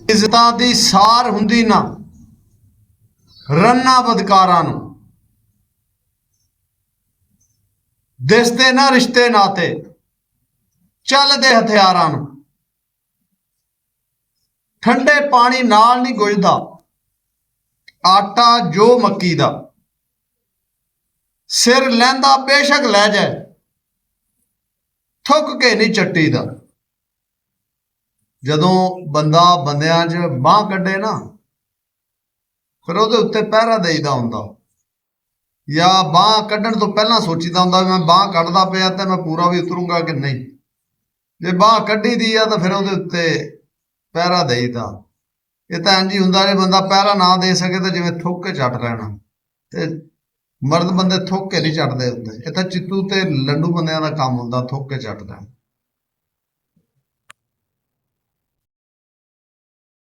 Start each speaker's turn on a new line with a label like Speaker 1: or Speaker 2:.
Speaker 1: ਇੱਜ਼ਤਾਂ ਦੀ ਸਾਰ ਹੁੰਦੀ ਨਾ ਰੰਨਾ ਬਦਕਾਰਾਂ ਨੂੰ, ਦਿਸਦੇ ਨਾ ਰਿਸ਼ਤੇ ਨਾਤੇ ਚੱਲਦੇ ਹਥਿਆਰਾਂ ਨੂੰ। ਠੰਡੇ ਪਾਣੀ ਨਾਲ ਨਹੀਂ ਗੁੱਝਦਾ ਆਟਾ ਜੋ ਮੱਕੀ ਦਾ, ਸਿਰ ਲੈਂਦਾ ਬੇਸ਼ੱਕ ਲੈ ਜਾਏ ਥੁੱਕ ਕੇ ਨਹੀਂ ਚੱਟੀ ਦਾ। ਜਦੋਂ ਬੰਦਾ ਬੰਦਿਆਂ 'ਚ ਬਾਂਹ ਕੱਢੇ ਨਾ ਫਿਰ ਉਹਦੇ ਉੱਤੇ ਪਹਿਰਾ ਦੇਈਦਾ ਹੁੰਦਾ, ਜਾਂ ਬਾਂਹ ਕੱਢਣ ਤੋਂ ਪਹਿਲਾਂ ਸੋਚੀਦਾ ਹੁੰਦਾ ਵੀ ਮੈਂ ਬਾਂਹ ਕੱਢਦਾ ਪਿਆ ਤੇ ਮੈਂ ਪੂਰਾ ਵੀ ਉਤਰੂੰਗਾ ਕਿ ਨਹੀਂ। ਜੇ ਬਾਂਹ ਕੱਢੀ ਦੀ ਆ ਤਾਂ ਫਿਰ ਉਹਦੇ ਉੱਤੇ ਪਹਿਰਾ ਦੇਈਦਾ। ਇਹ ਤਾਂ ਇੰਝ ਹੀ ਹੁੰਦਾ ਜੇ ਬੰਦਾ ਪਹਿਰਾ ਨਾ ਦੇ ਸਕੇ ਤਾਂ ਜਿਵੇਂ ਥੁੱਕ ਕੇ ਛੱਡ ਲੈਣਾ, ਤੇ ਮਰਦ ਬੰਦੇ ਥੁੱਕ ਕੇ ਨਹੀਂ ਛੱਡਦੇ ਹੁੰਦੇ। ਇਹ ਤਾਂ ਚਿੱਤੂ ਤੇ ਲੰਡੂ ਬੰਦਿਆਂ ਦਾ ਕੰਮ ਹੁੰਦਾ ਥੁੱਕ ਕੇ ਛੱਡ ਲੈਣਾ।